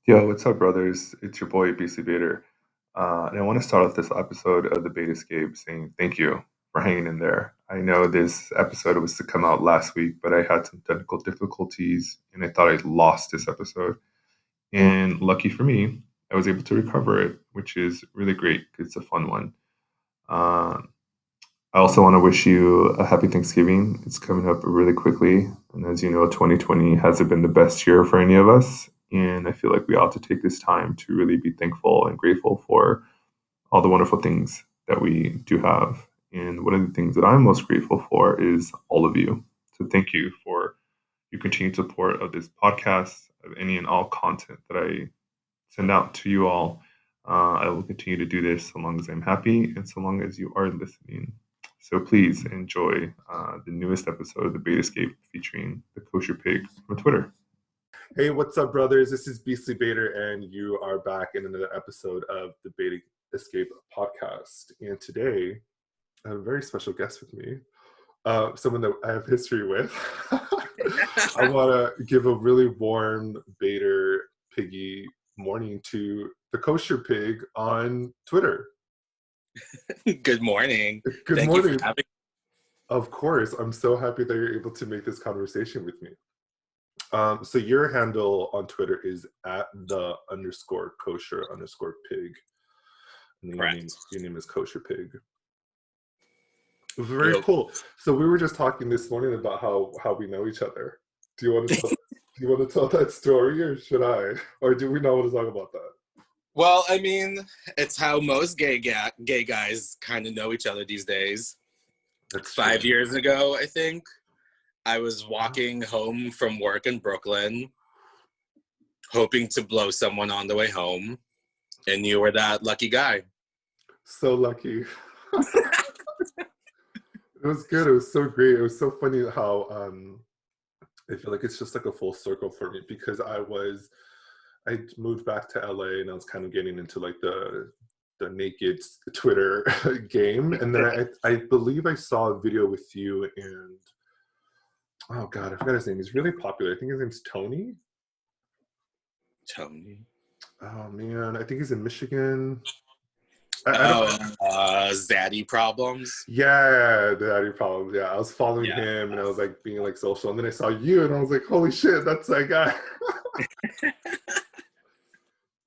Yo, what's up, brothers? It's your boy, BC Bator. And I want to start off this episode of the Bait Escape saying thank you for hanging in there. I know this episode was to come out last week, but I had some technical difficulties and I thought I lost this episode. And lucky for me, I was able to recover it, which is really great because it's a fun one. Um, I also want to wish you a happy Thanksgiving. It's coming up really quickly. And as you know, 2020 hasn't been the best year for any of us. And I feel like we ought to take this time to really be thankful and grateful for all the wonderful things that we do have. And one of the things that I'm most grateful for is all of you. So thank you for your continued support of this podcast, of any and all content that I send out to you all. I will continue to do this so long as I'm happy and so long as you are listening. So please enjoy the newest episode of the Bait Escape featuring the Kosher Pig from Twitter. Hey, what's up, brothers? This is Beastly Bader, and you are back in another episode of the Bait Escape podcast. And today, I have a very special guest with me, someone that I have history with. I want to give a really warm Bader Piggy morning to the Kosher Pig on Twitter. Good morning. Good Thank morning. you for having me. Of course, I'm so happy that you're able to make this conversation with me. So your handle on Twitter is at the _kosher_pig. And Correct. Your name is Kosher Pig. Very cool. So we were just talking this morning about how we know each other. Do you want to tell that story, or should I? Or do we not want to talk about that? Well, I mean, it's how most gay guys kind of know each other these days. That's 5 years ago, I think, I was walking home from work in Brooklyn, hoping to blow someone on the way home, and you were that lucky guy. So lucky. It was good. It was so great. It was so funny how I feel like it's just like a full circle for me, because I moved back to LA and I was kind of getting into like the naked Twitter game, and then I believe I saw a video with you and oh god, I forgot his name. He's really popular. I think his name's Tony. Tony. Oh man, I think he's in Michigan. Zaddy problems. Yeah, the Daddy Problems. Yeah, I was following him and I was like being like social, and then I saw you and I was like, holy shit, that's that guy.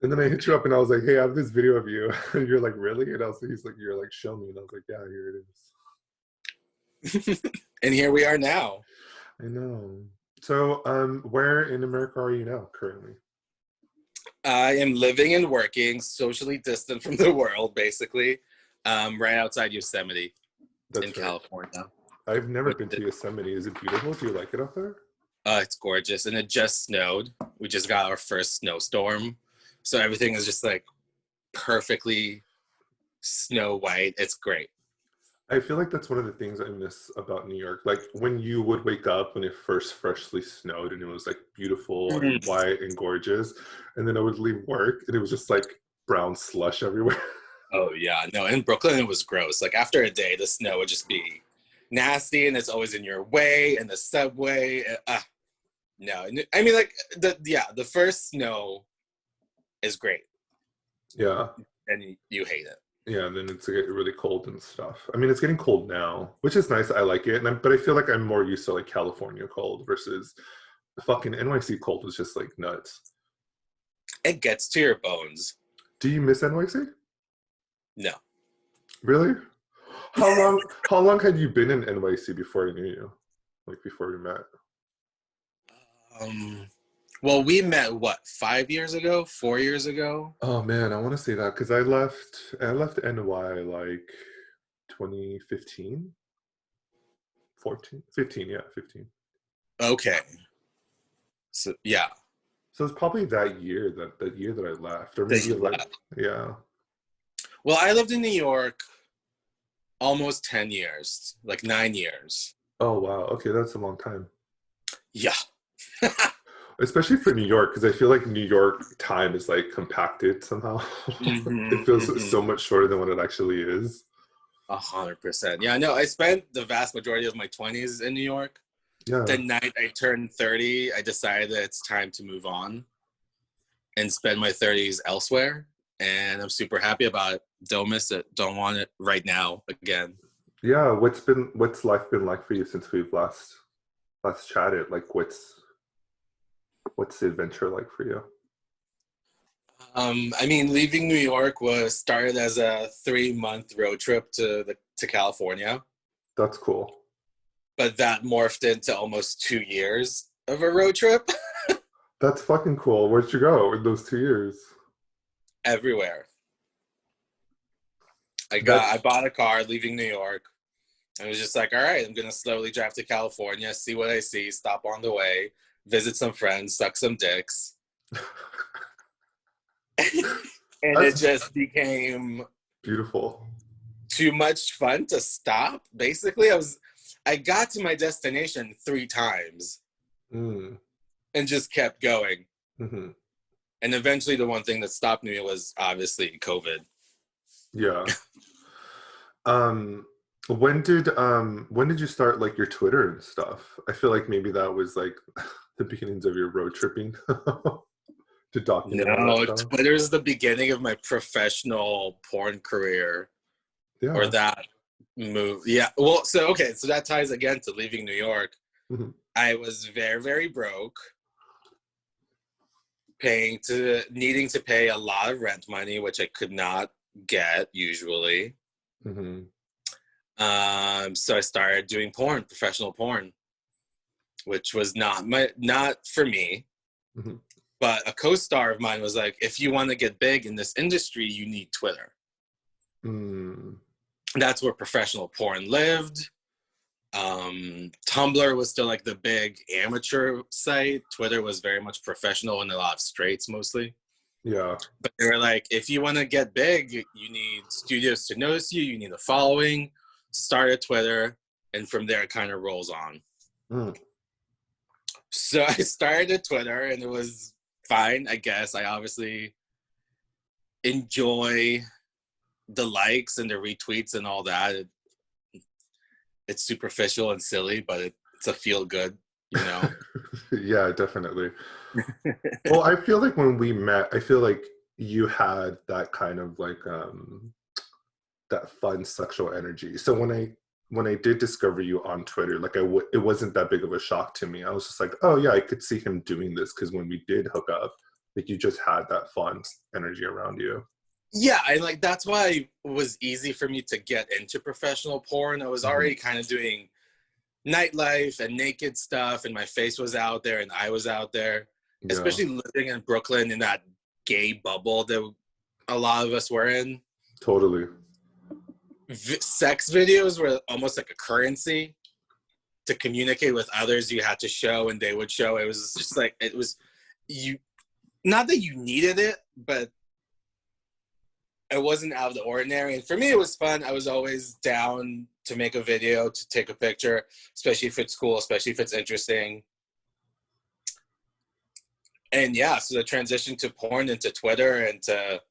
And then I hit you up and I was like, hey, I have this video of you. And you're like, really? And he's like, you're like, show me. And I was like, yeah, here it is. And here we are now. I know. So where in America are you now currently? I am living and working socially distant from the world, basically, right outside Yosemite in California. I've never been to Yosemite. Is it beautiful? Do you like it up there? It's gorgeous, and it just snowed. We just got our first snowstorm, so everything is just like perfectly snow white. It's great. I feel like that's one of the things I miss about New York. Like when you would wake up when it first freshly snowed and it was like beautiful and white and gorgeous, and then I would leave work and it was just like brown slush everywhere. Oh yeah, no, in Brooklyn it was gross. Like after a day, the snow would just be nasty, and it's always in your way, and the subway. No, I mean like the first snow is great. Yeah. And you hate it. Yeah, then it's getting really cold and stuff. I mean, it's getting cold now, which is nice. I like it, but I feel like I'm more used to like California cold versus the fucking NYC cold was just like nuts. It gets to your bones. Do you miss NYC? No. Really? How long had you been in NYC before I knew you? Like before we met? Well, we met 5 years ago, 4 years ago. Oh man, I want to say that because I left NY like 2015, 15. Okay. So yeah. So it's probably that year that I left, or maybe yeah. Well, I lived in New York almost 10 years, like 9 years. Oh wow, okay, that's a long time. Yeah. Especially for New York, because I feel like New York time is like compacted somehow. It feels so much shorter than what it actually is. 100%. Yeah, no, I spent the vast majority of my 20s in New York. Yeah. The night I turned 30, I decided that it's time to move on. and spend my 30s elsewhere. And I'm super happy about it. Don't miss it. Don't want it right now again. Yeah, what's life been like for you since we've last chatted? Like what's the adventure like for you? I mean, leaving New York was started as a 3-month road trip to California, That's cool. but that morphed into almost 2 years of a road trip That's fucking cool. Where'd you go in those 2 years? everywhere. I That's bought a car leaving New York. I was just like, all right, I'm gonna slowly drive to California, see what I see, stop on the way, visit some friends, suck some dicks. And it that's just became beautiful. too much fun to stop. Basically, I got to my destination 3 times Mm. and just kept going. Mm-hmm. And eventually the one thing that stopped me was obviously COVID. Yeah. Um, when did you start like your Twitter and stuff? I feel like maybe that was like the beginnings of your road tripping to document all that No, stuff. Twitter's the beginning of my professional porn career, or Yeah. that move. Yeah. Well, so okay, so that ties again to leaving New York. Mhm. I was very, very broke, needing to pay a lot of rent money, which I could not get usually. Mhm. So I started doing porn, professional porn, which was not for me. Mhm. But a co-star of mine was like, if you want to get big in this industry, you need Twitter. Mm. That's where professional porn lived. Tumblr was still like the big amateur site. Twitter was very much professional and a lot of straights mostly. Yeah. But they were like, if you want to get big, you need studios to notice you. You need a following. Start a Twitter, and from there it kind of rolls on. Mm. So I started a Twitter, and it was fine, I guess. I obviously enjoy the likes and the retweets and all that. It's superficial and silly, but it's a feel good, you know. Yeah, definitely. Well, I feel like when we met, I feel like you had that kind of like that fun sexual energy. So when I did discover you on Twitter, like it wasn't that big of a shock to me. I was just like, oh yeah, I could see him doing this because when we did hook up, like you just had that fun energy around you. Yeah, and like that's why it was easy for me to get into professional porn. I was Mhm. already kind of doing nightlife and naked stuff, and my face was out there and I was out there, Yeah, especially living in Brooklyn in that gay bubble that a lot of us were in. totally. Sex videos were almost like a currency to communicate with others. You had to show and they would show. It was just like, it was you, not that you needed it, but it wasn't out of the ordinary. And for me, it was fun. I was always down to make a video, to take a picture, especially if it's cool, especially if it's interesting. And yeah, so the transition to porn and to Twitter and to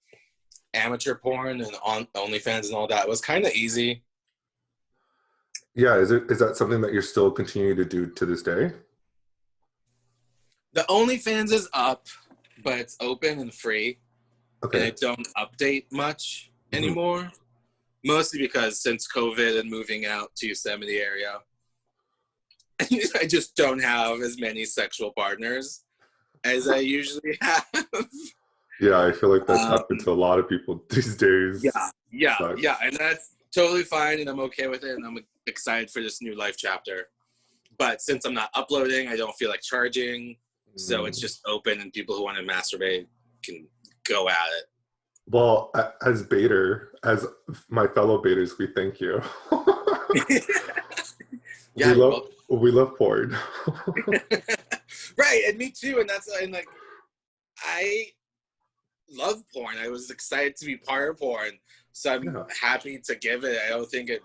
amateur porn and on OnlyFans and all that was kind of easy. Yeah, is that something that you're still continuing to do to this day? The OnlyFans is up, but it's open and free, and Okay. I don't update much Mhm. anymore. Mostly because since COVID and moving out to Yosemite area, I just don't have as many sexual partners as I usually have. Yeah, I feel like that's happened Um, to a lot of people these days. yeah, Sucks. and that's totally fine, and I'm okay with it, and I'm excited for this new life chapter. But since I'm not uploading, I don't feel like charging, so it's Mm. just open, and people who want to masturbate can go at it. Well, as baiter, as my fellow baiters, we thank you. Yeah, you're welcome. We love porn. Right, and me too, and like I love porn. I was excited to be part of porn, so I'm Yeah. happy to give it. I don't think it.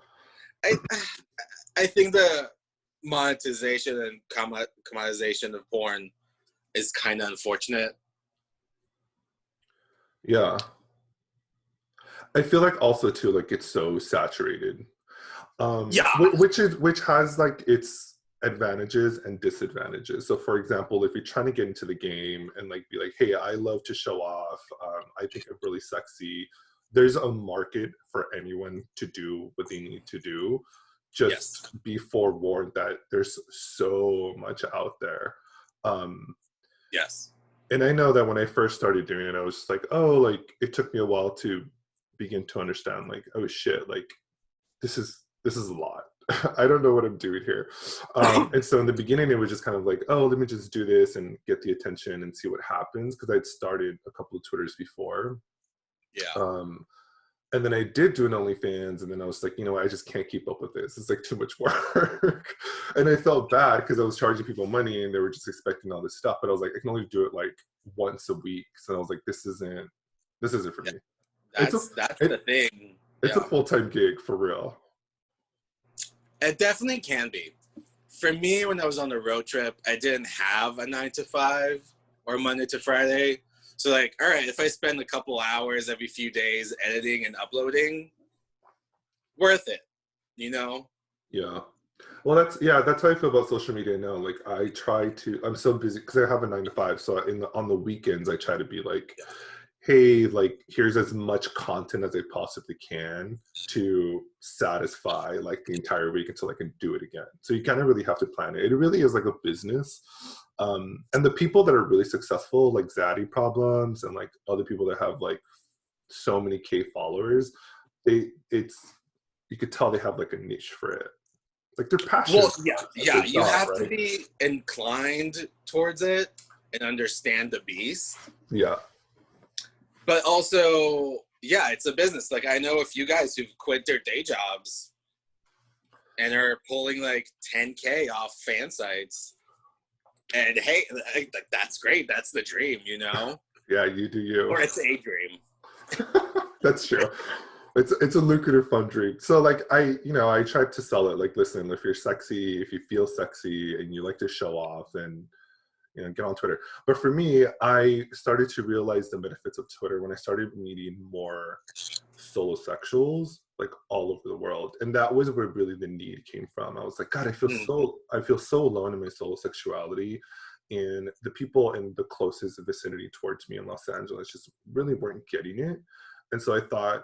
I I think the monetization and commoditization of porn is kind of unfortunate. Yeah. I feel like also too, like it's so saturated. Yeah, Which has like advantages and disadvantages. So for example, if you're trying to get into the game and like be like, hey, I love to show off, I think I'm really sexy, there's a market for anyone to do what they need to do. Just be forewarned that there's so much out there. Yes. And I know that when I first started doing it, I was just like, oh, like it took me a while to begin to understand, like, oh shit, like this is a lot. I don't know what I'm doing here. And so in the beginning, it was just kind of like, oh, let me just do this and get the attention and see what happens. Because I'd started a couple of Twitters before. Yeah. And then I did do an OnlyFans, and then I was like, you know what, I just can't keep up with this. It's like too much work. And I felt bad because I was charging people money and they were just expecting all this stuff. But I was like, I can only do it like once a week. So I was like, this isn't for me. That's the thing. It's a full-time gig for real. It definitely can be. For me, when I was on the road trip, I didn't have a 9 to 5 or Monday to Friday. So like, all right, if I spend a couple hours every few days editing and uploading, worth it, you know? Yeah. Well, that's how I feel about social media now. Like I'm so busy because I have a 9 to 5. So on the weekends, I try to be like, hey, like here's as much content as I possibly can to satisfy like the entire week until I can do it again. So you kind of really have to plan it. It really is like a business. And the people that are really successful, like Zaddy Problems and like other people that have like so many K followers, you could tell they have like a niche for it. Like they're passionate. Well, yeah, you have to be inclined towards it and understand the beast. Yeah. But also, yeah, it's a business. Like I know a few guys who've quit their day jobs and are pulling like 10K off fan sites. And hey, like, that's great. That's the dream, you know? Yeah, you do you. Or it's a dream. That's true. It's a lucrative, fun dream. So like I tried to sell it. Like, listen, if you're sexy, if you feel sexy and you like to show off, and get on Twitter. But for me, I started to realize the benefits of Twitter when I started meeting more solo sexuals like all over the world. And that was where really the need came from. I was like, God, I feel so alone in my solo sexuality. And the people in the closest vicinity towards me in Los Angeles just really weren't getting it. And so I thought,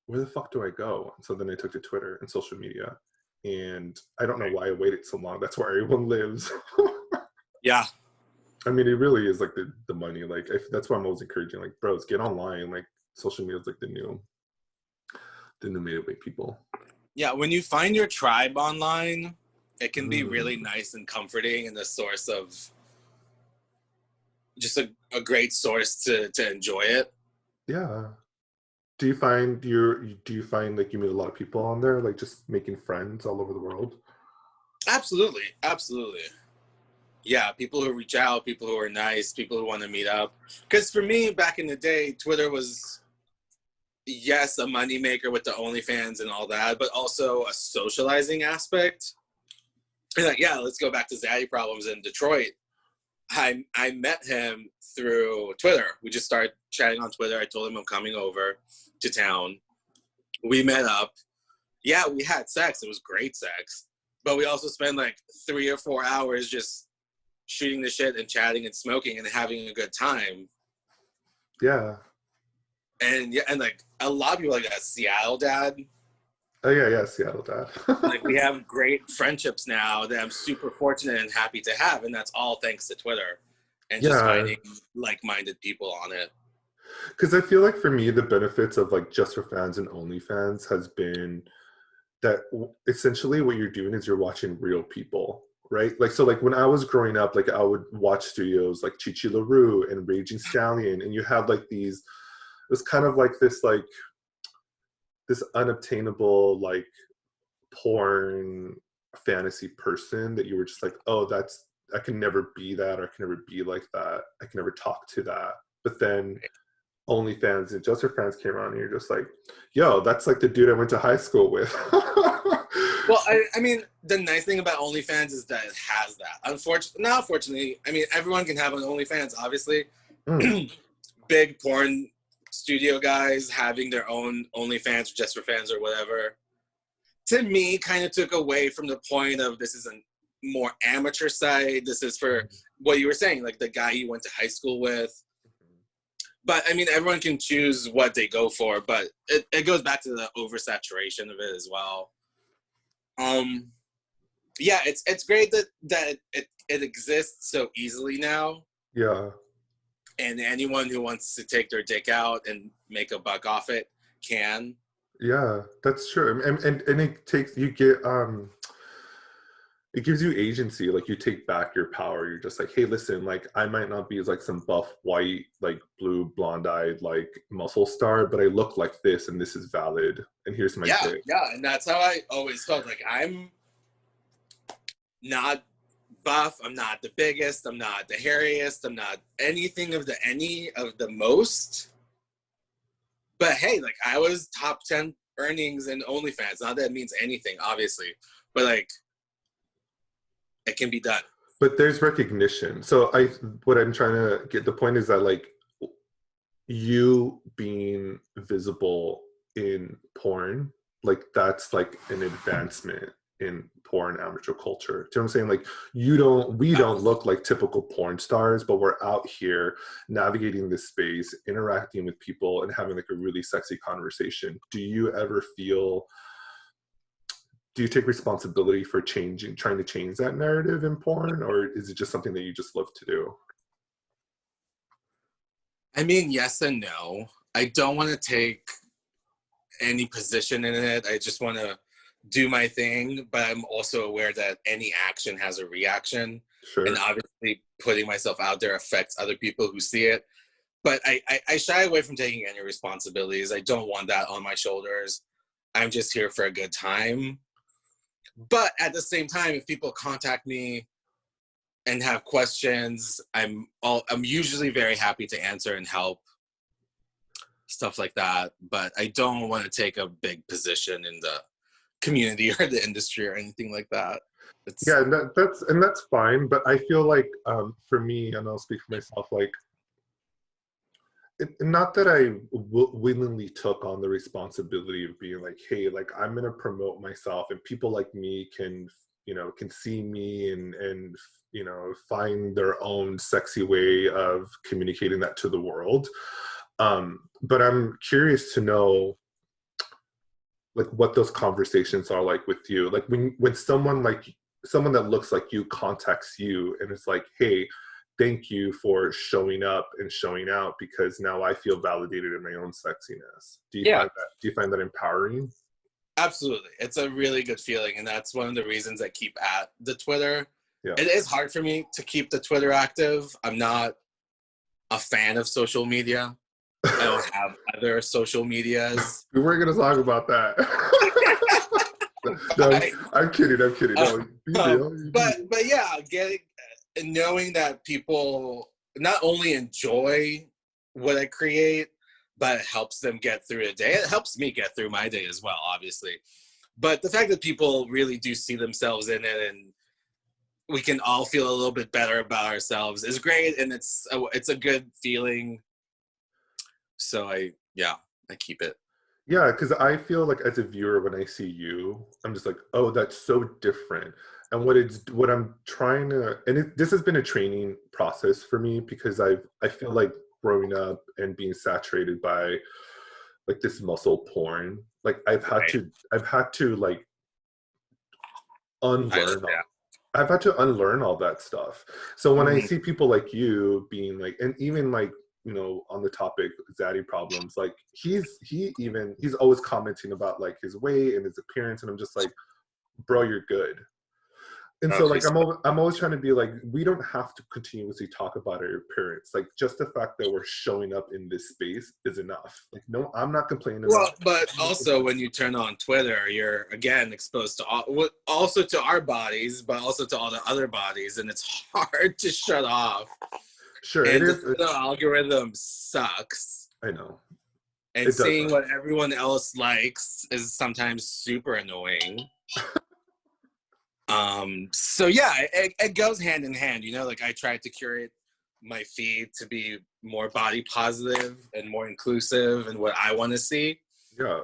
where the fuck do I go? And so then I took to Twitter and social media. And I don't know why I waited so long. That's where everyone lives. Yeah. I mean, it really is like the money. Like that's why I'm always encouraging, like, bros, get online. Like social media is like the new made of people. Yeah, when you find your tribe online, it can be really nice and comforting and a source of just a great source to enjoy it. Yeah. Do you find like you meet a lot of people on there, like just making friends all over the world? Absolutely. Yeah, people who reach out, people who are nice, people who want to meet up. Because for me, back in the day, Twitter was, yes, a moneymaker with the OnlyFans and all that, but also a socializing aspect. And like, yeah, let's go back to Zaddy Problems in Detroit. I met him through Twitter. We just started chatting on Twitter. I told him I'm coming over to town. We met up. Yeah, we had sex. It was great sex. But we also spent like 3 or 4 hours just shooting the shit and chatting and smoking and having a good time. Yeah. And like a lot of people like that. Seattle Dad. Oh yeah, Seattle Dad. Like we have great friendships now that I'm super fortunate and happy to have, and that's all thanks to Twitter and just finding like-minded people on it. Because I feel like for me, the benefits of like Just for Fans and OnlyFans has been that essentially what you're doing is you're watching real people. Right? Like, so like when I was growing up, like I would watch studios like Chichi LaRue and Raging Stallion, and you have like it was kind of like this unobtainable like porn fantasy person that you were just like, oh, I can never be that, or I can never be like that. I can never talk to that. But then OnlyFans and Just for Fans came around and you're just like, yo, that's like the dude I went to high school with. Well, I mean, the nice thing about OnlyFans is that it has that. Unfortunately, I mean, everyone can have an OnlyFans, obviously. Big porn studio guys having their own OnlyFans, Just for Fans or whatever, to me, kind of took away from the point of this is a more amateur side. This is for what you were saying, like the guy you went to high school with. But I mean, everyone can choose what they go for, but it goes back to the oversaturation of it as well. Yeah, it's great that it exists so easily now. Yeah. And anyone who wants to take their dick out and make a buck off it can. Yeah, that's true. And it takes, you get, it gives you agency. Like, you take back your power. You're just like, hey, listen, like, I might not be like some buff, white, like blue, blonde-eyed, like muscle star, but I look like this, and this is valid. And here's my dick. Yeah, and that's how I always felt. Like, I'm not buff. I'm not the biggest. I'm not the hairiest. I'm not anything of the most. But hey, like, I was top 10 earnings in OnlyFans. Not that it means anything, obviously, but like, it can be done. But there's recognition. So what I'm trying to get, the point is that, like, you being visible in porn, like, that's like an advancement in porn amateur culture. Do you know what I'm saying? Like, we don't look like typical porn stars, but we're out here navigating this space, interacting with people, and having like a really sexy conversation. Do you take responsibility for trying to change that narrative in porn, or is it just something that you just love to do? I mean, yes and no. I don't want to take any position in it. I just want to do my thing, but I'm also aware that any action has a reaction. Sure. And obviously putting myself out there affects other people who see it. But I shy away from taking any responsibilities. I don't want that on my shoulders. I'm just here for a good time. But at the same time, if people contact me and have questions, I'm usually very happy to answer and help, stuff like that. But I don't want to take a big position in the community or the industry or anything like that. Yeah, that's fine. But I feel like, for me, and I'll speak for myself, like, not that I willingly took on the responsibility of being like, hey, like, I'm going to promote myself, and people like me can see me and find their own sexy way of communicating that to the world. But I'm curious to know, like, what those conversations are like with you. Like, when someone that looks like you contacts you and it's like, hey, thank you for showing up and showing out, because now I feel validated in my own sexiness. Do you find that empowering? Absolutely. It's a really good feeling. And that's one of the reasons I keep at the Twitter. Yeah. It is hard for me to keep the Twitter active. I'm not a fan of social media. I don't have other social medias. We weren't going to talk about that. No, I'm kidding. No, be real. But yeah, knowing that people not only enjoy what I create, but it helps them get through a day. It helps me get through my day as well, obviously. But the fact that people really do see themselves in it, and we can all feel a little bit better about ourselves, is great, and it's a good feeling. So I keep it. Yeah, because I feel like, as a viewer, when I see you, I'm just like, oh, that's so different. And what I'm trying to, and this has been a training process for me, because I feel like growing up and being saturated by like this muscle porn, like I've had to like unlearn I've had to unlearn all that stuff. So when I see people like you being like, and even like, on the topic zaddy problems, like he's always commenting about like his weight and his appearance, and I'm just like, bro, you're good. And so like I'm always trying to be like, we don't have to continuously talk about our appearance. Like, just the fact that we're showing up in this space is enough. Like, no, I'm not complaining about. But also when you turn on Twitter, you're again exposed to also to our bodies, but also to all the other bodies, and it's hard to shut off. Sure, and it is. The algorithm sucks. I know. And seeing what everyone else likes is sometimes super annoying. So yeah, it goes hand in hand. Like, I try to curate my feed to be more body positive and more inclusive and what I want to see. Yeah.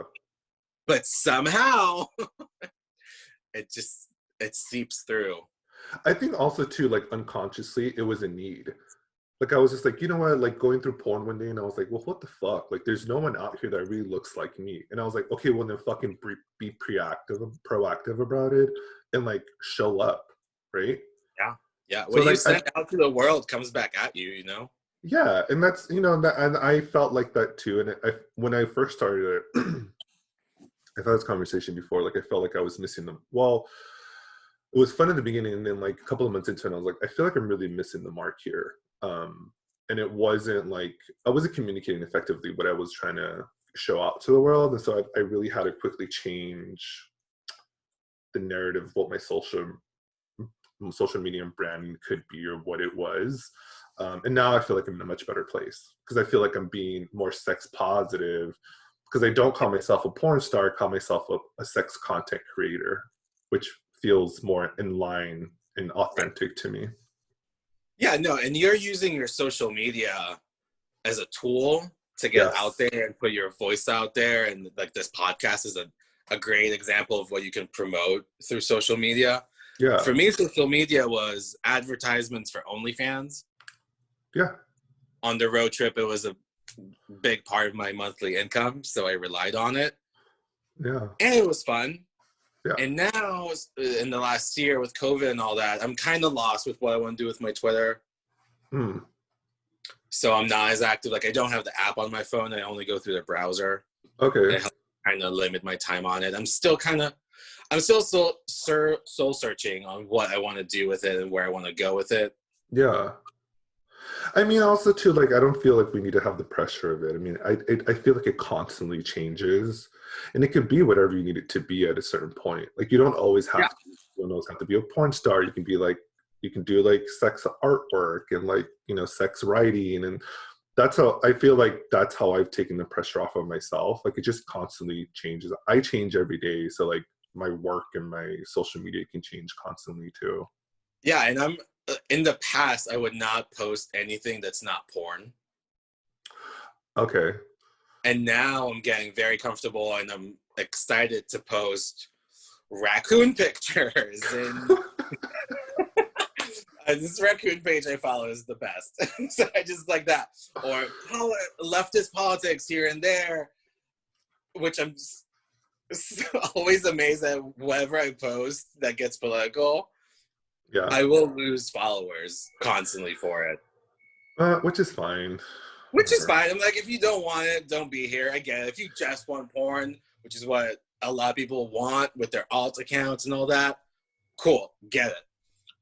But somehow it seeps through. I think also too, like unconsciously, it was a need. Like I was just like, you know what, like going through porn one day, and I was like, well, what the fuck? Like, there's no one out here that really looks like me. And I was like, okay, well then fucking be proactive about it, and like show up, right? Yeah. Yeah. So What you like, send out to the world comes back at you, you know? yeah, and that's and I felt like that too. And when I first started it, I've had this conversation before. Like I felt like I was missing them. Well, it was fun in the beginning, and then like a couple of months into it, I was like, I feel like I'm really missing the mark here. And it wasn't like I wasn't communicating effectively what I was trying to show out to the world, and so I really had to quickly change the narrative of what my social media and branding could be or what it was. And now I feel like I'm in a much better place because I feel like I'm being more sex positive because I don't call myself a porn star, I call myself a sex content creator, which feels more in line and authentic to me. Yeah, no, and you're using your social media as a tool to get out Yes. there and put your voice out there. And like this podcast is a great example of what you can promote through social media. Yeah. For me, social media was advertisements for OnlyFans. Yeah. On the road trip, it was a big part of my monthly income, so I relied on it. Yeah. And it was fun. Yeah. And now, in the last year with COVID and all that, I'm kind of lost with what I want to do with my Twitter. So I'm not as active. Like I don't have the app on my phone. I only go through the browser. Okay. It helps kind of limit my time on it. I'm still soul searching on what I want to do with it and where I want to go with it. Yeah. I mean, also too, like I don't feel like we need to have the pressure of it. I mean, I feel like it constantly changes, and it can be whatever you need it to be at a certain point. Like you don't always have to. You don't always have to be a porn star. You can be like, you can do like sex artwork and like sex writing, and that's how I feel like that's how I've taken the pressure off of myself. Like it just constantly changes. I change every day, so like my work and my social media can change constantly too. Yeah, and I'm in the past I would not post anything that's not porn. Okay. And now I'm getting very comfortable and I'm excited to post raccoon pictures and this raccoon page I follow is the best. So I just like that. Or leftist politics here and there, which I'm always amazed at whatever I post that gets political. Yeah. I will lose followers constantly for it. Which is fine. Which is fine. I'm like, if you don't want it, don't be here. I get it. If you just want porn, which is what a lot of people want with their alt accounts and all that, cool, get it.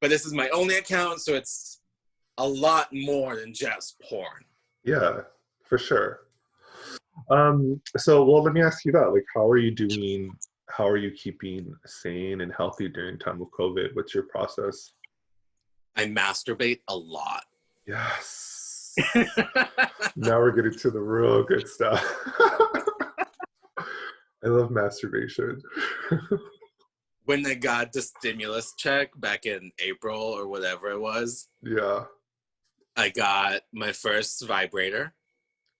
But this is my only account, so it's a lot more than just porn. Yeah, for sure. So, well, let me ask you that. Like, how are you doing? How are you keeping sane and healthy during time of COVID? What's your process? I masturbate a lot. Yes. Now we're getting to the real good stuff. I love masturbation. When I got the stimulus check back in April or whatever it was, Yeah. I got my first vibrator.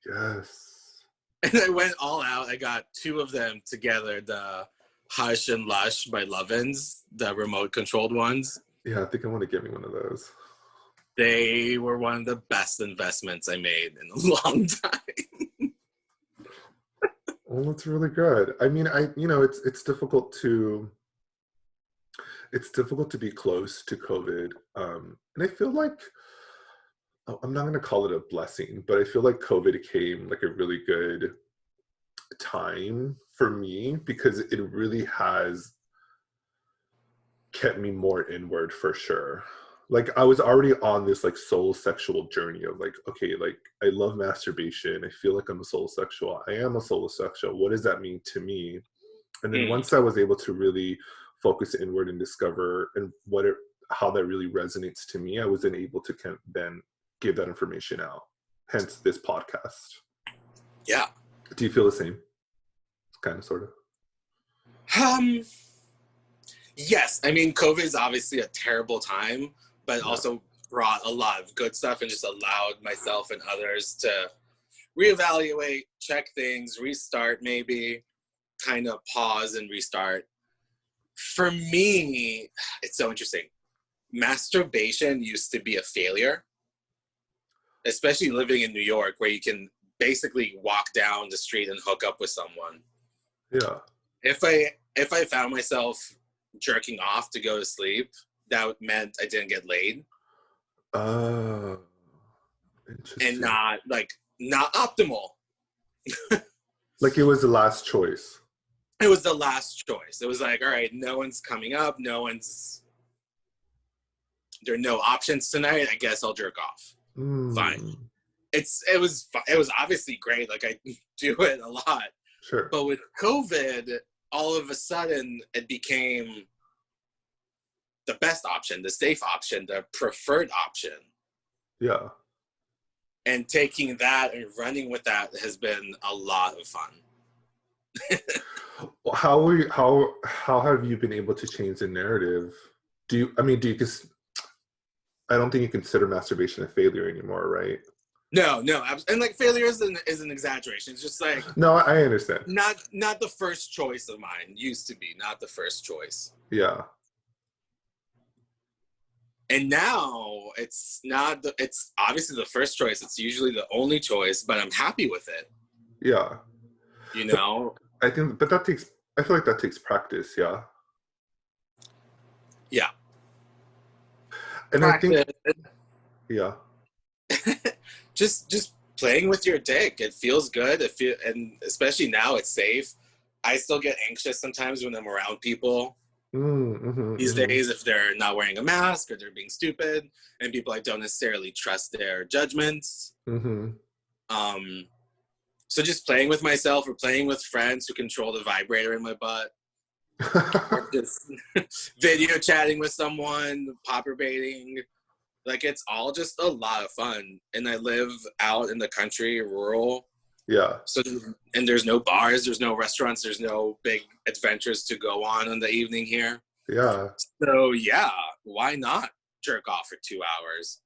Yes. And I went all out. I got two of them together, the Hush and Lush by Lovins, the remote controlled ones. Yeah, I think I want to get me one of those. They were one of the best investments I made in a long time. Well, that's really good. I mean, it's difficult to be close to COVID, and I feel like I'm not going to call it a blessing, but I feel like COVID came like a really good time for me because it really has kept me more inward for sure. Like I was already on this like soul sexual journey of like, okay, like I love masturbation. I feel like I'm a soul sexual. I am a soul sexual. What does that mean to me? And then once I was able to really focus inward and discover and how that really resonates to me, I was then able to then give that information out. Hence this podcast. Yeah. Do you feel the same? Kind of, sort of. Yes. I mean, COVID is obviously a terrible time, but also brought a lot of good stuff and just allowed myself and others to reevaluate, check things, restart maybe, kind of pause and restart. For me, it's so interesting. masturbation used to be a failure, especially living in New York, where you can basically walk down the street and hook up with someone. Yeah. If I found myself jerking off to go to sleep, that meant I didn't get laid. Interesting. And not optimal. Like it was the last choice. It was the last choice. It was like, all right, no one's coming up. There are no options tonight. I guess I'll jerk off. Fine. It was obviously great. Like I do it a lot. Sure. But with COVID, all of a sudden it became the best option, the safe option, the preferred option. Yeah. And taking that and running with that has been a lot of fun. How have you been able to change the narrative? I don't think you consider masturbation a failure anymore, right? No, and like failure is an exaggeration. It's just like, no, I understand. Not the first choice of mine. Used to be not the first choice. Yeah. And now it's not. It's obviously the first choice. It's usually the only choice, but I'm happy with it. Yeah. You know. I feel like that takes practice. Yeah. Yeah. And practice. I think. Yeah. just playing with your dick. It feels good. And especially now it's safe. I still get anxious sometimes when I'm around people. These days, if they're not wearing a mask or they're being stupid, and people I don't necessarily trust their judgments. So just playing with myself or playing with friends who control the vibrator in my butt, or just video chatting with someone, popper baiting. Like it's all just a lot of fun. And I live out in the country, rural. Yeah. So, and there's no bars, there's no restaurants, there's no big adventures to go on in the evening here. Yeah. So yeah, why not jerk off for 2 hours?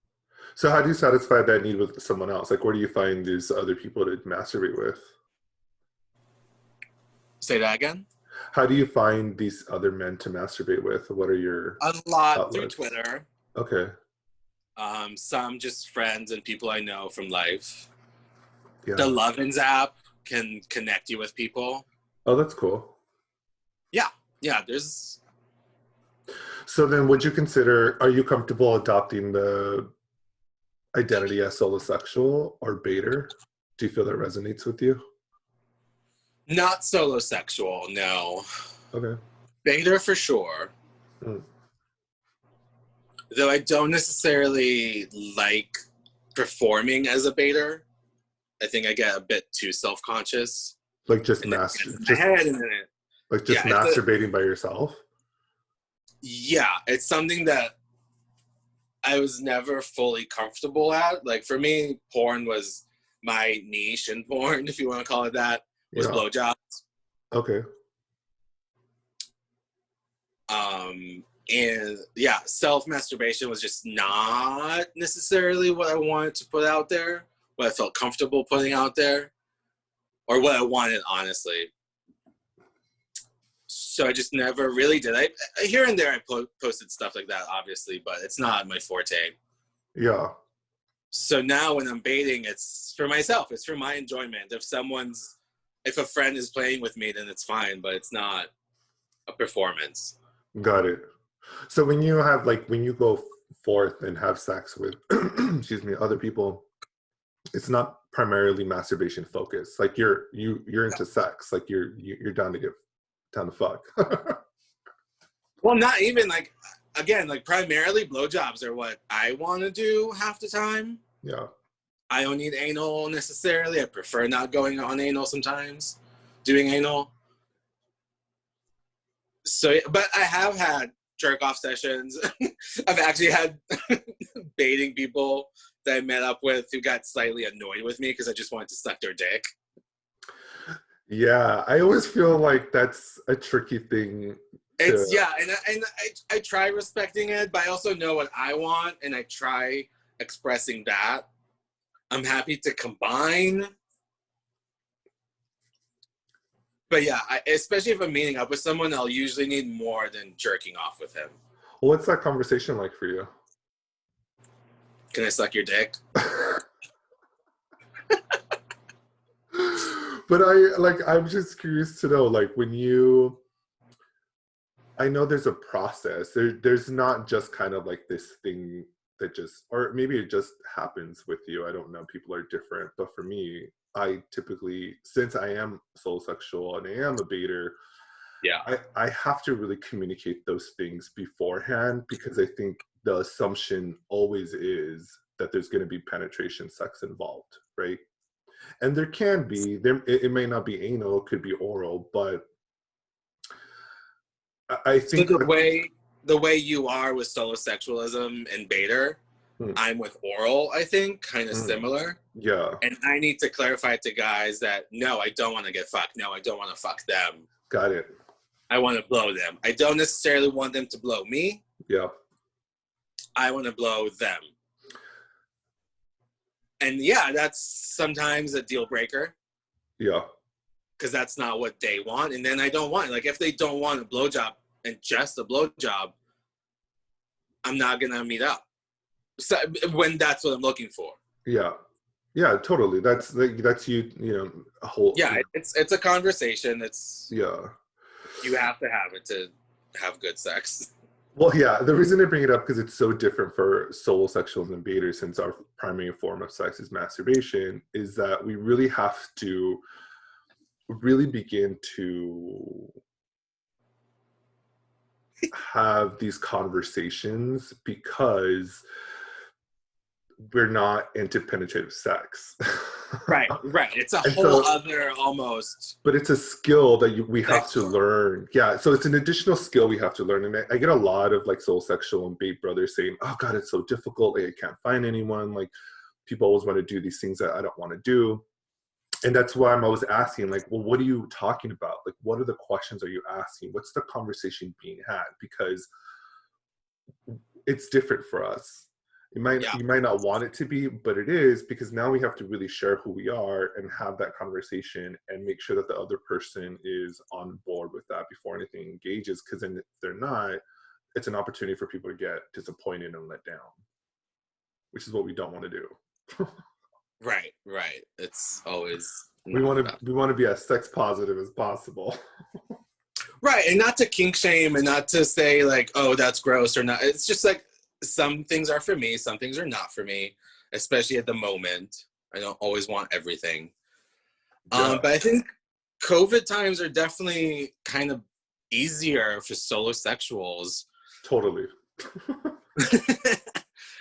So how do you satisfy that need with someone else? Like, where do you find these other people to masturbate with? Say that again? How do you find these other men to masturbate with? What are your A lot outlets? through Twitter. Okay. Some just friends and people I know from life. Yeah. The Lovin's app can connect you with people. Oh, that's cool. Yeah, there's... So then are you comfortable adopting the identity as solosexual or bator? Do you feel that resonates with you? Not solosexual, no. Okay. Bator for sure. Though I don't necessarily like performing as a bator. I think I get a bit too self-conscious. Like just masturbating by yourself? Yeah, it's something that I was never fully comfortable at. Like for me, porn was my niche in porn, if you want to call it that, was blowjobs. Okay. And yeah, self-masturbation was just not necessarily what I wanted to put out there, what I felt comfortable putting out there, or what I wanted, honestly. So I just never really did. I here and there I posted stuff like that, obviously, but it's not my forte. Yeah. So now when I'm baiting, it's for myself. It's for my enjoyment. If a friend is playing with me, then it's fine, but it's not a performance. Got it. So when you go forth and have sex with, excuse me, other people, it's not primarily masturbation focused. Like you're into sex. Like you're down to fuck. Well, not even again, primarily blowjobs are what I want to do half the time. Yeah. I don't need anal necessarily. I prefer not going on anal sometimes, doing anal. So, but I have had jerk off sessions. I've actually had baiting people that I met up with who got slightly annoyed with me because I just wanted to suck their dick. Yeah, I always feel like that's a tricky thing. And I try respecting it, but I also know what I want, and I try expressing that. I'm happy to combine. But yeah, especially if I'm meeting up with someone, I'll usually need more than jerking off with him. What's that conversation like for you? Can I suck your dick? But I'm just curious to know, like, when you, I know there's a process. There's not just kind of like this thing that just, or maybe it just happens with you. I don't know. People are different. But for me, I typically, since I am soul sexual and I am a baiter, Yeah. I have to really communicate those things beforehand, because I think the assumption always is that there's going to be penetration sex involved, right? And there can be, it may not be anal, it could be oral, but I So think like, the way you are with solosexualism and baiter, mm, I'm with oral, I think, kind of mm, similar. yeah, And I need to clarify to guys that no, I don't want to get fucked. No, I don't want to fuck them. got it. I want to blow them. I don't necessarily want them to blow me. Yeah. I want to blow them. And yeah, that's sometimes a deal breaker. Yeah. Because that's not what they want. And then I don't want, like, if they don't want a blowjob and just a blowjob, I'm not going to meet up. So, when that's what I'm looking for. Yeah. Yeah, totally. That's you, a whole. Yeah, it's a conversation. Yeah. You have to have it to have good sex. Well, yeah, the reason I bring it up because it's so different for solosexuals and baiters, since our primary form of sex is masturbation, is that we really have to really begin to have these conversations, because we're not into penetrative sex. Right. It's a And whole so, other almost. but it's a skill that we have to Spectrum. learn. Yeah, so it's an additional skill we have to learn. And I get a lot of like soul sexual and bait brothers saying, oh God, it's so difficult. Like, I can't find anyone. Like, people always want to do these things that I don't want to do. And that's why I'm always asking, like, well, what are you talking about? Like, what are the questions are you asking? What's the conversation being had? Because it's different for us. You might not want it to be, but it is, because now we have to really share who we are and have that conversation and make sure that the other person is on board with that before anything engages. Because then if they're not, it's an opportunity for people to get disappointed and let down, which is what we don't want to do. Right. It's always we want to be as sex positive as possible. right, and not to kink shame and not to say like, oh, that's gross or not. It's just like, some things are for me, some things are not for me, especially at the moment. I don't always want everything. Yeah. But I think COVID times are definitely kind of easier for solosexuals. Totally.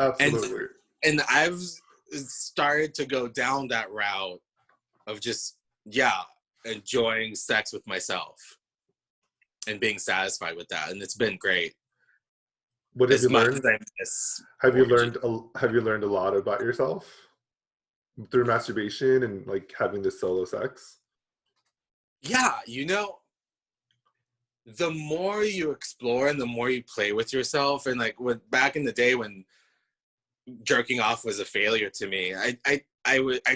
Absolutely. And I've started to go down that route of just, enjoying sex with myself and being satisfied with that. And it's been great. What have you learned? Have you learned a lot about yourself through masturbation and like having this solo sex? Yeah, the more you explore and the more you play with yourself, and like back in the day when jerking off was a failure to me, I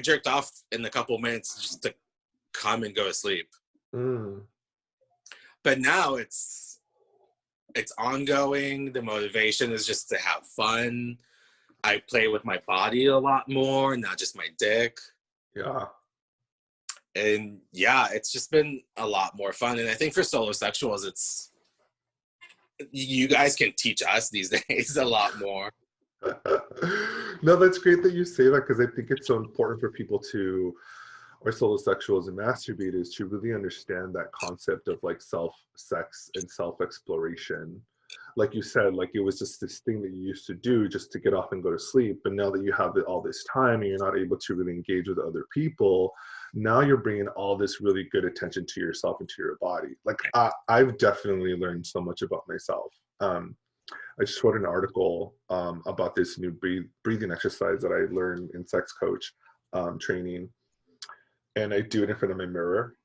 jerked off in a couple minutes just to come and go to sleep. But now it's ongoing. The motivation is just to have fun. I play with my body a lot more, not just my dick. Yeah. And it's just been a lot more fun. And I think for solosexuals, you guys can teach us these days a lot more. No, that's great that you say that, because I think it's so important for people or solosexuals and masturbators to really understand that concept of like self-sex and self-exploration. Like you said, like it was just this thing that you used to do just to get off and go to sleep. But now that you have all this time and you're not able to really engage with other people, now you're bringing all this really good attention to yourself and to your body. Like I've definitely learned so much about myself. I just wrote an article about this new breathing exercise that I learned in sex coach training. And I do it in front of my mirror.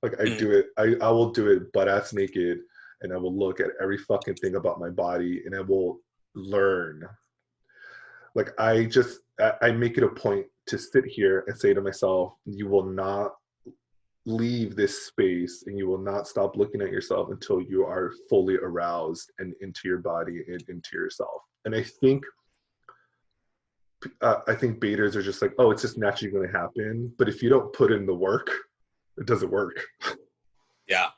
Like I do it, I will do it butt ass naked, and I will look at every fucking thing about my body, and I will learn. Like I make it a point to sit here and say to myself, you will not leave this space and you will not stop looking at yourself until you are fully aroused and into your body and into yourself. And I think baiters are just like, oh, it's just naturally going to happen. But if you don't put in the work, it doesn't work. Yeah.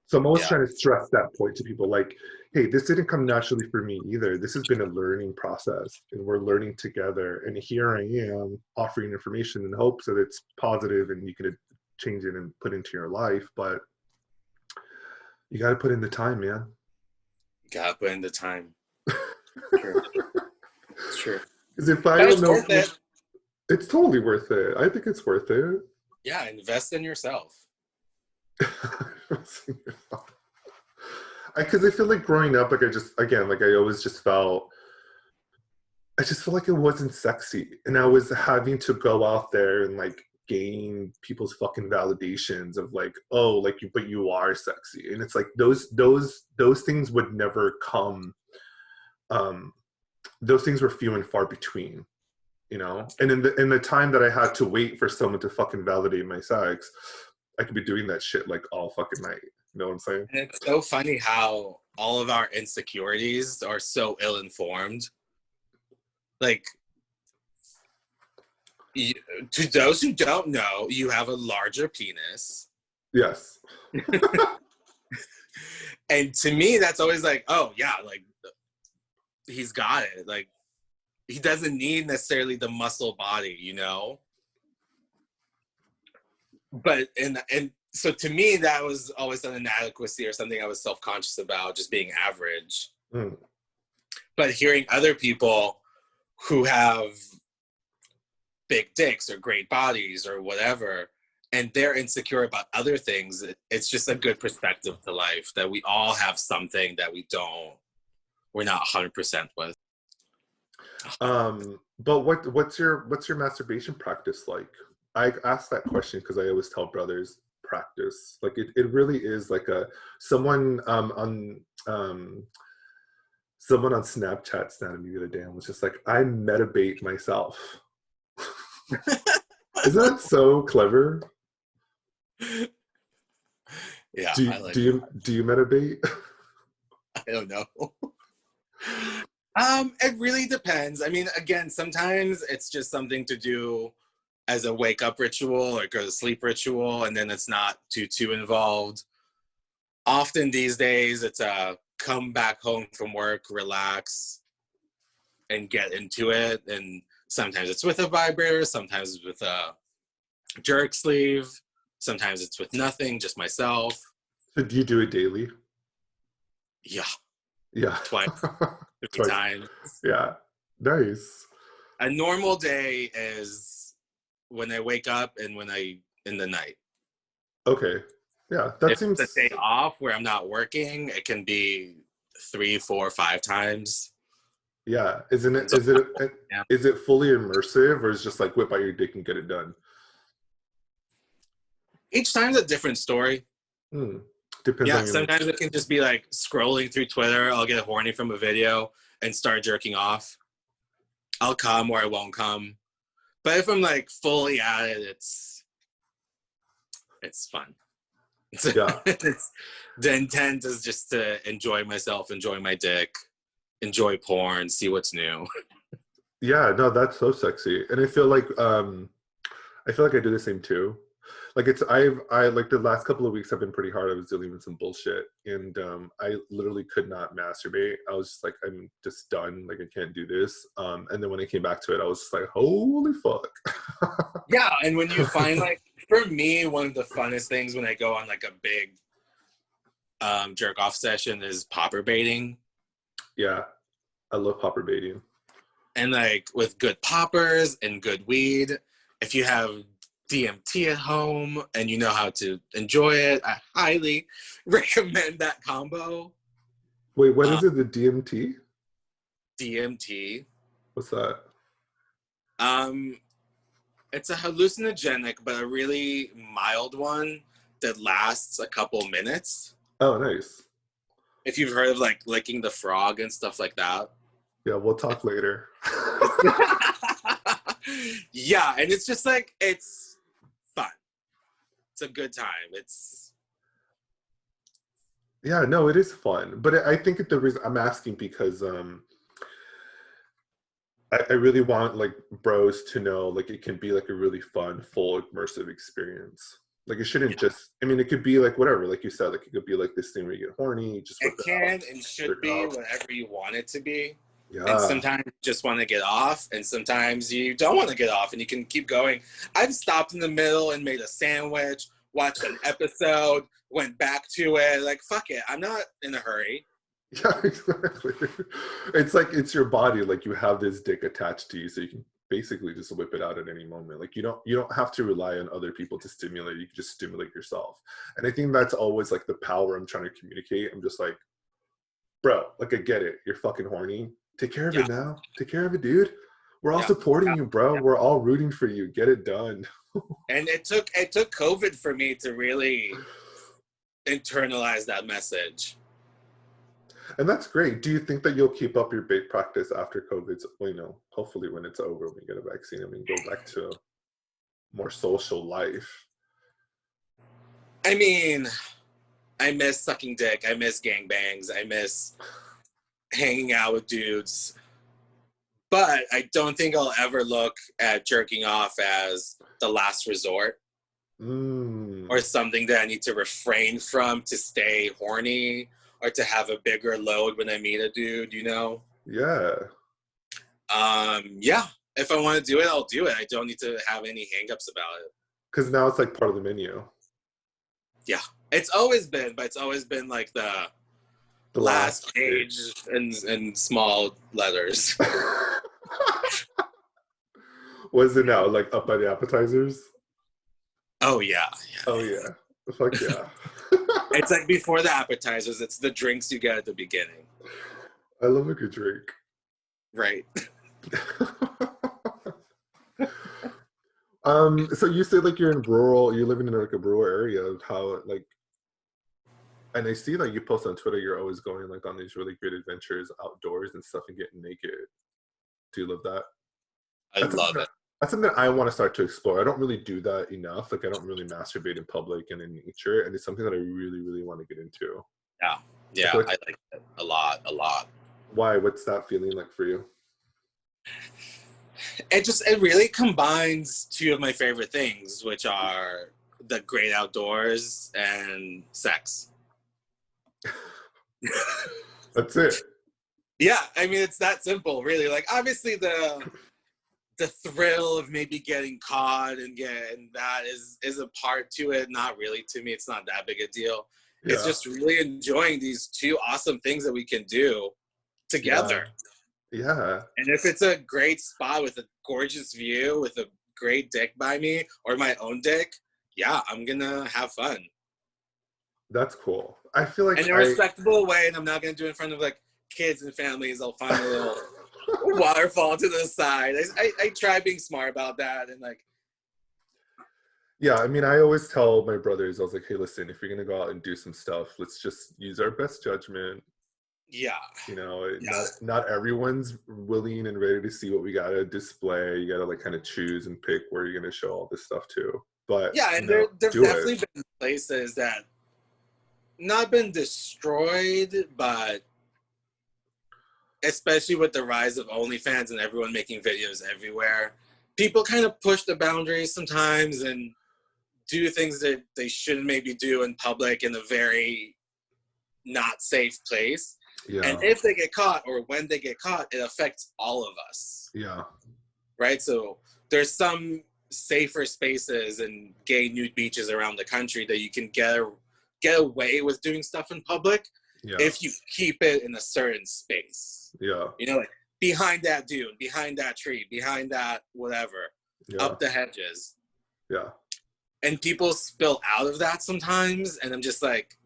So I'm always trying to stress that point to people, like, hey, this didn't come naturally for me either. This has been a learning process, and we're learning together. And here I am offering information in hopes that it's positive and you can change it and put into your life. But you got to put in the time, man. Gotta put in the time. True. It's true. Because if I don't know, it's totally worth it. I think it's worth it. Yeah, invest in yourself. Because I feel like growing up, like I always just felt, I just feel like it wasn't sexy, and I was having to go out there and like gain people's fucking validations of like, oh, like but you are sexy, and it's like those things would never come. Those things were few and far between, you know. And in the time that I had to wait for someone to fucking validate my sex, I could be doing that shit like all fucking night. You know what I'm saying? And it's so funny how all of our insecurities are so ill-informed. Like, to those who don't know, you have a larger penis. Yes. And to me, that's always like, oh, yeah, like, he's got it. Like, he doesn't need necessarily the muscle body, you know? But, and so to me, that was always an inadequacy or something I was self-conscious about, just being average. Mm. But hearing other people who have big dicks or great bodies or whatever, and they're insecure about other things, it's just a good perspective to life that we all have something that we're not 100% with. But what's your masturbation practice like? I ask that question because I always tell brothers, practice. Like it really is like someone on Snapchat snapped me the other day and was just like, I metabate myself. Isn't that so clever? Yeah. Do you metabate? I don't know. It really depends. I mean, again, sometimes it's just something to do as a wake up ritual or go to sleep ritual, and then it's not too involved. Often these days it's a come back home from work, relax, and get into it. And sometimes it's with a vibrator, sometimes it's with a jerk sleeve, sometimes it's with nothing, just myself. So do you do it daily? Yeah. Twice. 3 times. Yeah. Nice. A normal day is when I wake up and in the night. Okay. Yeah, that seems. It's a day off where I'm not working, it can be 3, 4, 5 times. Yeah. Is it fully immersive, or is it just like whip out your dick and get it done? Each time's a different story. Depends on your sometimes it can just be like scrolling through Twitter, I'll get horny from a video and start jerking off. I'll come or I won't come. But if I'm like fully at it, it's fun. Yeah. The intent is just to enjoy myself, enjoy my dick, enjoy porn, see what's new. Yeah, no, that's so sexy. And I feel like I do the same too. Like I like the last couple of weeks have been pretty hard. I was dealing with some bullshit, and I literally could not masturbate. I was just like, I'm just done. Like I can't do this. And then when I came back to it, I was just like, holy fuck. Yeah, and when you find like, for me, one of the funnest things when I go on like a big jerk off session is popper baiting. Yeah, I love popper baiting. And like with good poppers and good weed, if you have DMT at home and you know how to enjoy it, I highly recommend that combo. Wait, what is it? The DMT? DMT. What's that? It's a hallucinogenic, but a really mild one that lasts a couple minutes. Oh, nice. If you've heard of like licking the frog and stuff like that. Yeah, we'll talk later. Yeah, and it's just like, it's fun. a good time. It's Yeah, no, it is fun. But I think the reason I'm asking because I really want like bros to know like it can be like a really fun, full, immersive experience. Like it shouldn't just. I mean, it could be like whatever, like you said, like it could be like this thing where you get horny, you just whip it it out, can and should jerk be off. whatever you want it to be. And Yeah, sometimes you just want to get off, and sometimes you don't want to get off, and you can keep going. I've stopped in the middle and made a sandwich, watched an episode, went back to it. Like, fuck it. I'm not in a hurry. yeah, exactly. It's like it's your body. Like you have this dick attached to you, so you can basically just whip it out at any moment. Like you don't have to rely on other people to stimulate. You can just stimulate yourself. And I think that's always like the power I'm trying to communicate. I'm just like, bro, like I get it. You're fucking horny. Take care of Yeah. it now. Take care of it, dude. We're all Yeah. supporting you, bro. We're all rooting for you. Get it done. And it took COVID for me to really internalize that message. And that's great. Do you think that you'll keep up your bait practice after COVID's, well, hopefully when it's over, when we get a vaccine and we go back to more social life? I mean, I miss sucking dick. I miss gangbangs. I miss hanging out with dudes. But I don't think I'll ever look at jerking off as the last resort or something that I need to refrain from to stay horny or to have a bigger load when I meet a dude, you know? Yeah. Yeah. If I want to do it, I'll do it. I don't need to have any hangups about it. Because now it's like part of the menu. Yeah. It's always been like the last page in small letters. Was it now like up by the appetizers? Oh yeah. Oh yeah. Fuck yeah. It's like before the appetizers, it's the drinks you get at the beginning. I love a good drink. Right. So you say like you're living in like a rural area. How like, and I see that you post on Twitter, you're always going like on these really great adventures outdoors and stuff and getting naked. Do you love that? I love it. That's something that I want to start to explore. I don't really do that enough. Like I don't really masturbate in public and in nature, and it's something that I really, really want to get into. Yeah, I like it a lot. Why? What's that feeling like for you? It really combines two of my favorite things, which are the great outdoors and sex. That's it. Yeah, I mean it's that simple, really. Like obviously the thrill of maybe getting caught and that is a part to it. Not really to me. It's not that big a deal. Yeah. It's just really enjoying these two awesome things that we can do together. Yeah. And if it's a great spot with a gorgeous view, with a great dick by me or my own dick, yeah, I'm gonna have fun. That's cool. I feel like in a respectable way, and I'm not gonna do it in front of like kids and families. I'll find a little waterfall to the side. I try being smart about that and like. Yeah, I mean, I always tell my brothers, I was like, hey, listen, if you're gonna go out and do some stuff, let's just use our best judgment. Yeah. You know, not everyone's willing and ready to see what we gotta display. You gotta like kind of choose and pick where you're gonna show all this stuff to. But yeah, and there've definitely been places that not been destroyed, but especially with the rise of OnlyFans and everyone making videos everywhere, people kind of push the boundaries sometimes and do things that they shouldn't maybe do in public in a very not safe place. Yeah. And if they get caught or when they get caught, it affects all of us. Yeah. Right? So there's some safer spaces and gay nude beaches around the country that you can get away with doing stuff in public if you keep it in a certain space. Yeah. You know, like behind that dune, behind that tree, behind that whatever, up the hedges. Yeah. And people spill out of that sometimes, and I'm just like,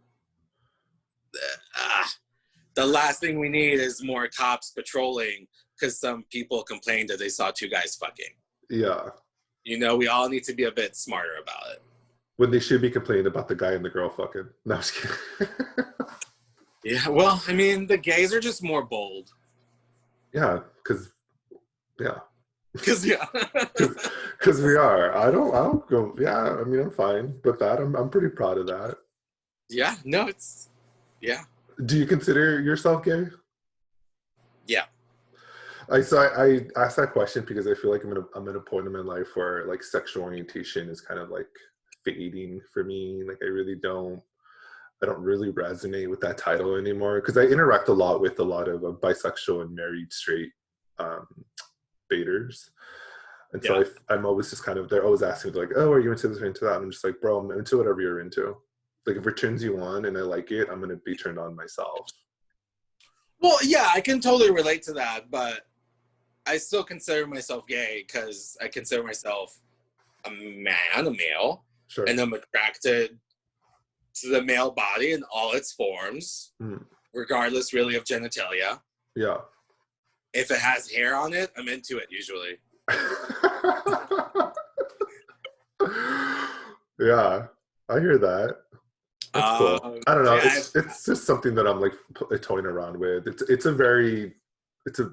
the last thing we need is more cops patrolling because some people complained that they saw two guys fucking. Yeah. You know, we all need to be a bit smarter about it. When they should be complaining about the guy and the girl fucking. No, I'm just kidding. Yeah, well, I mean, the gays are just more bold. Yeah, because, yeah. Because yeah. Because we are. I don't go. Yeah, I mean, I'm fine with that. I'm pretty proud of that. Yeah, no, it's yeah. Do you consider yourself gay? Yeah. I asked that question because I feel like I'm at a point in my life where like sexual orientation is kind of like fading for me. Like I don't really resonate with that title anymore because I interact a lot with a lot of bisexual and married straight um, baters. And so Yeah. I'm always just kind of, they're always asking me like, oh, are you into this or into that? And I'm just like, bro, I'm into whatever you're into. Like if it turns you on and I like it, I'm going to be turned on myself. Well, yeah, I can totally relate to that, but I still consider myself gay because I consider myself a man, a male, Sure. and I'm attracted to the male body in all its forms, regardless really of genitalia. Yeah. If it has hair on it, I'm into it usually. Yeah, I hear that. That's cool. I don't know. Yeah, It's just something that I'm like toying around with.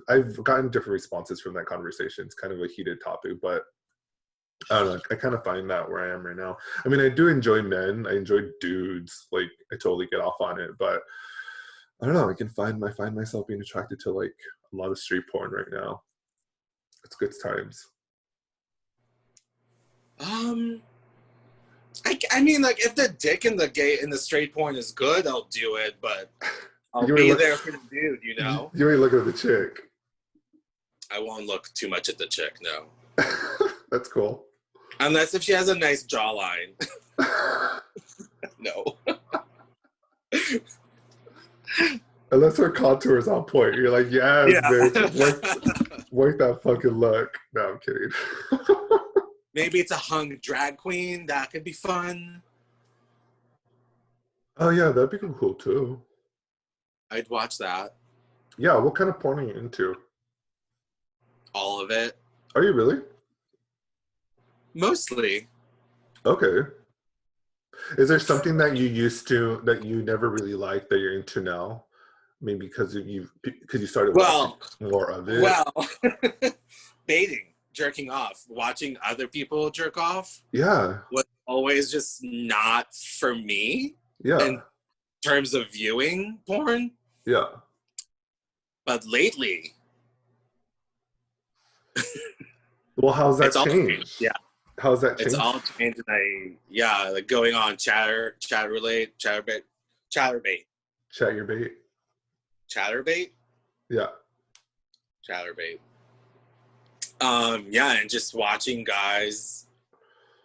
I've gotten different responses from that conversation. It's kind of a heated topic, but I don't know. I kind of find that where I am right now. I mean, I do enjoy men. I enjoy dudes. Like I totally get off on it, but I don't know. I find myself being attracted to like a lot of street porn right now. It's good times. I mean, like, if the dick in the straight porn is good, I'll do it, but I'll You be ain't there for the dude, you know? You ain't looking at the chick. I won't look too much at the chick, no. That's cool. Unless if she has a nice jawline. No. Unless her contour is on point. You're like, yes, Yeah. bitch. Work that fucking look. No, I'm kidding. Maybe it's a hung drag queen. That could be fun. Oh, yeah, that'd be cool, too. I'd watch that. Yeah, what kind of porn are you into? All of it. Are you really? Mostly. Okay. Is there something that that you never really liked that you're into now? Maybe because you started watching more of it? Well, baiting, jerking off, watching other people jerk off. Yeah. Was always just not for me. Yeah. In terms of viewing porn. Yeah. But lately. Well, how's that changed? Yeah. How's that changed? It's all changed, and like going on chatterbait. Chat your bait. Chatterbait? Yeah. Chatterbait. Yeah, and just watching guys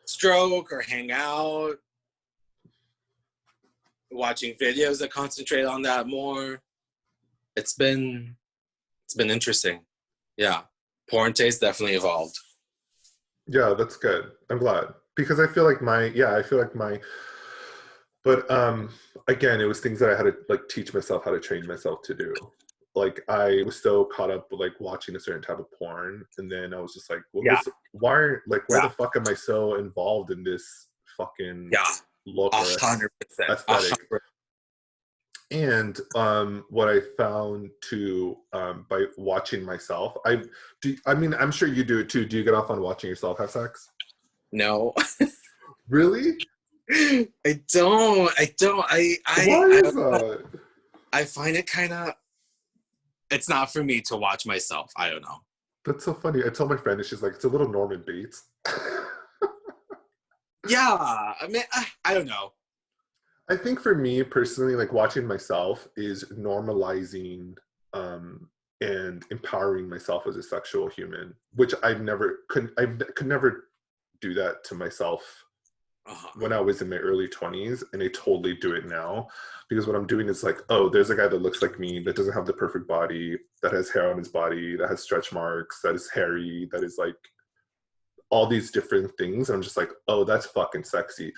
stroke or hang out. Watching videos that concentrate on that more. It's been interesting. Yeah. Porn taste definitely evolved. Yeah, that's good. I'm glad. Because I feel like but again, it was things that I had to like teach myself how to train myself to do. Like I was so caught up with like watching a certain type of porn, and then I was just like, well, why the fuck am I so involved in this fucking look or 100%. aesthetic? 100%. And what I found too by watching myself, I'm sure you do it too. Do you get off on watching yourself have sex? No. Really? I don't. Why is that? I find it kind of. It's not for me to watch myself. I don't know. That's so funny. I tell my friend, and she's like, "It's a little Norman Bates." Yeah, I mean, I don't know. I think for me personally, like watching myself is normalizing and empowering myself as a sexual human, which I could never do that to myself when I was in my early 20s, and I totally do it now because what I'm doing is like, oh, there's a guy that looks like me, that doesn't have the perfect body, that has hair on his body, that has stretch marks, that is hairy, that is like all these different things. I'm just like, oh, that's fucking sexy.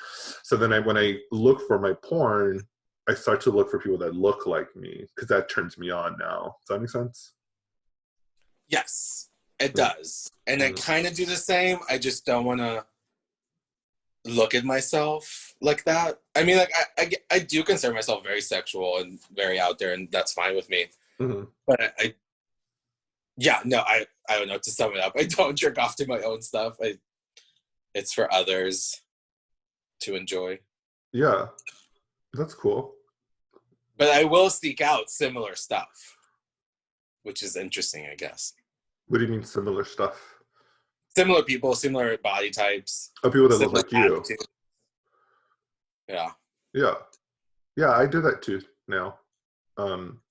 So then when I look for my porn, I start to look for people that look like me because that turns me on now. Does that make sense? Yes, it does. And I kind of do the same. I just don't want to look at myself like that. I mean, like I do consider myself very sexual and very out there, and that's fine with me. Mm-hmm. But Yeah, no, I don't know, to sum it up, I don't jerk off to my own stuff. It's for others to enjoy. Yeah, that's cool. But I will seek out similar stuff, which is interesting, I guess. What do you mean similar stuff? Similar people, similar body types, Oh, people that look similar like you. attitude. Yeah. Yeah. Yeah, I do that too now. Um,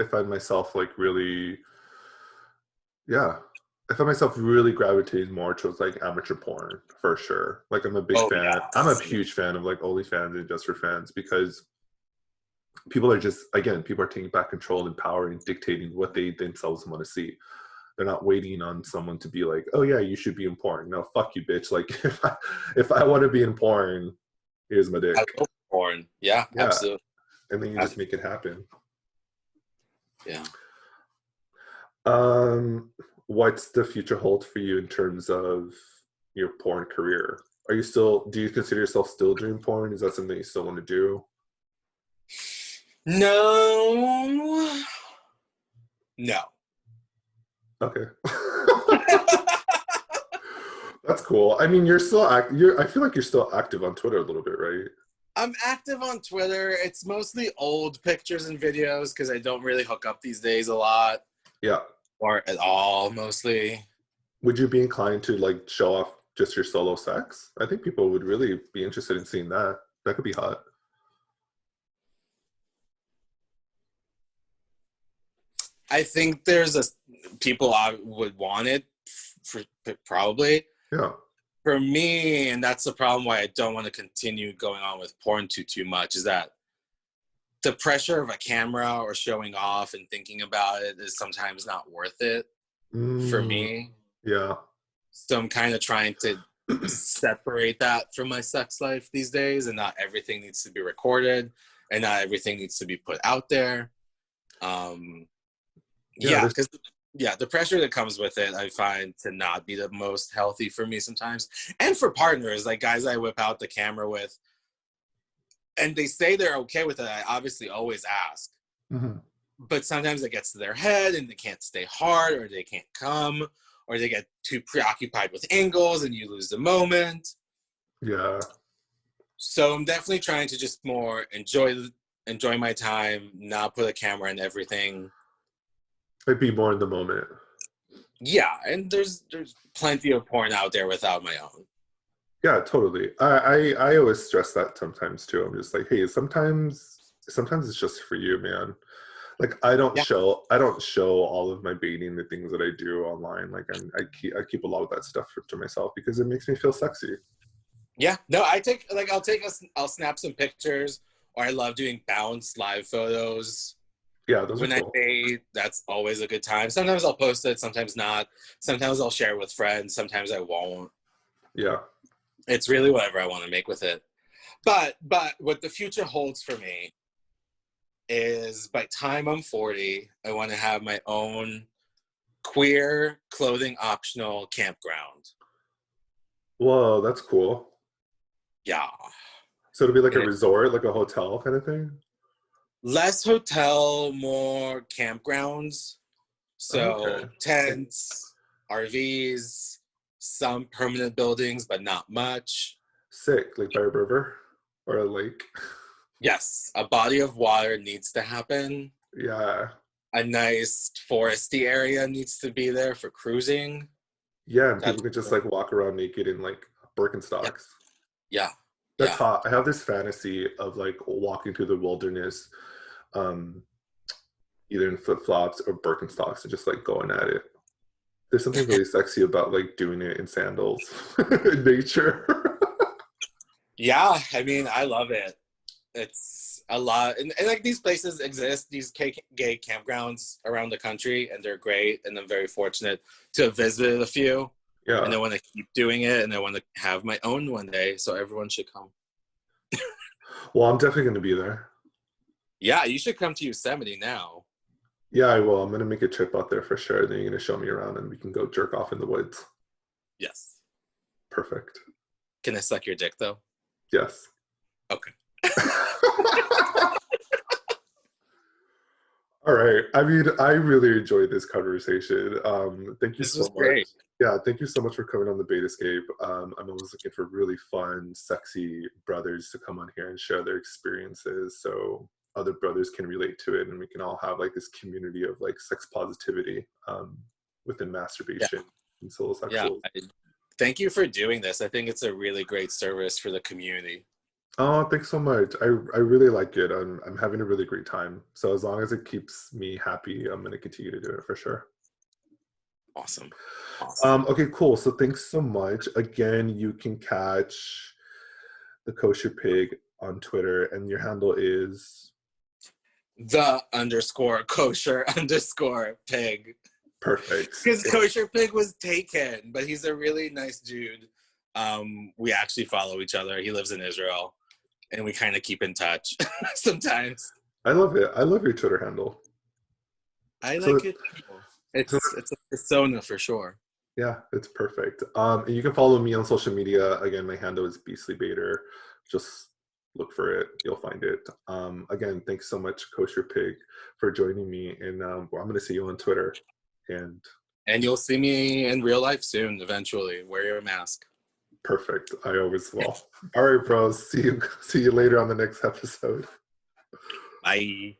I find myself like really, yeah, I find myself really gravitating more towards like amateur porn for sure. Like I'm a big Oh fan. I'm a yeah. huge fan of like OnlyFans and Just for Fans because people are just, again, people are taking back control and power and dictating what they themselves want to see. They're not waiting on someone to be like, oh yeah, you should be in porn. No, fuck you, bitch. Like if I want to be in porn, here's my dick. I love porn. Yeah, Yeah. absolutely. And then you just make it happen. Yeah. What's the future hold for you in terms of your porn career? Do you consider yourself still doing porn? Is that something you still want to do? No. No. Okay. That's cool. I mean, you're still I feel like you're still active on Twitter a little bit, right? I'm active on Twitter. It's mostly old pictures and videos because I don't really hook up these days a lot. Yeah. Or at all, mostly. Would you be inclined to like show off just your solo sex? I think people would really be interested in seeing that. That could be hot. I think people I would want it for probably. Yeah. For me, and that's the problem why I don't want to continue going on with porn too much, is that the pressure of a camera or showing off and thinking about it is sometimes not worth it for me. Yeah. So I'm kind of trying to separate that from my sex life these days, and not everything needs to be recorded and not everything needs to be put out there. Because the pressure that comes with it, I find to not be the most healthy for me sometimes. And for partners, like guys I whip out the camera with, and they say they're okay with it, I obviously always ask. Mm-hmm. But sometimes it gets to their head and they can't stay hard, or they can't come, or they get too preoccupied with angles and you lose the moment. Yeah. So I'm definitely trying to just more enjoy my time, not put a camera in everything. I'd be more in the moment. Yeah, and there's plenty of porn out there without my own. Yeah, totally. I always stress that sometimes too. I'm just like, hey, sometimes it's just for you, man. Like I don't show all of my baiting, the things that I do online. Like I keep a lot of that stuff to myself because it makes me feel sexy. Yeah, no, I'll snap some pictures, or I love doing bounce live photos. Yeah, those When are cool. I date, that's always a good time. Sometimes I'll post it, sometimes not. Sometimes I'll share it with friends, sometimes I won't. Yeah. It's really whatever I want to make with it. But what the future holds for me is by time I'm 40, I want to have my own queer clothing optional campground. Whoa, that's cool. Yeah. So it'll be like a resort, like a hotel kind of thing? Less hotel, more campgrounds. So tents, RVs, some permanent buildings, but not much. Sick, like by a river or a lake. Yes, a body of water needs to happen. Yeah. A nice foresty area needs to be there for cruising. Yeah, and people could just like walk around naked in like Birkenstocks. Yeah. That's hot. I have this fantasy of like walking through the wilderness, either in flip-flops or Birkenstocks and just like going at it. There's something really sexy about like doing it in sandals in nature. Yeah, I mean, I love it. It's a lot. And like these places exist, these gay campgrounds around the country, and they're great. And I'm very fortunate to have visited a few. Yeah. And I want to keep doing it, and I want to have my own one day. So everyone should come. Well, I'm definitely going to be there. Yeah, you should come to Yosemite now. Yeah, I will. I'm going to make a trip out there for sure. Then you're going to show me around and we can go jerk off in the woods. Yes. Perfect. Can I suck your dick, though? Yes. Okay. All right. I mean, I really enjoyed this conversation. Thank you This so was much. great. Yeah, thank you so much for coming on the Bait Escape. I'm always looking for really fun, sexy brothers to come on here and share their experiences so other brothers can relate to it and we can all have like this community of like sex positivity within Yeah, masturbation and yeah. solo. Thank you for doing this. I think it's a really great service for the community. Oh, thanks so much. I really like it. I'm having a really great time. So as long as it keeps me happy, I'm gonna continue to do it for sure. Awesome. Awesome. Okay, cool. So thanks so much. Again, you can catch the Kosher Pig on Twitter, and your handle is The underscore kosher underscore pig. perfect. His kosher pig was taken, but he's a really nice dude. We actually follow each other. He lives in Israel, and we kind of keep in touch sometimes. I love it. I love your Twitter handle. I So, like it. It's a persona for sure. yeah, it's perfect. And you can follow me on social media. Again, my handle is Beastly Bader. Just look for it. You'll find it. Again, thanks so much, Kosher Pig, for joining me. And I'm going to see you on Twitter. And you'll see me in real life soon, eventually. Wear your mask. Perfect. I always will. All right, bros. See you later on the next episode. Bye.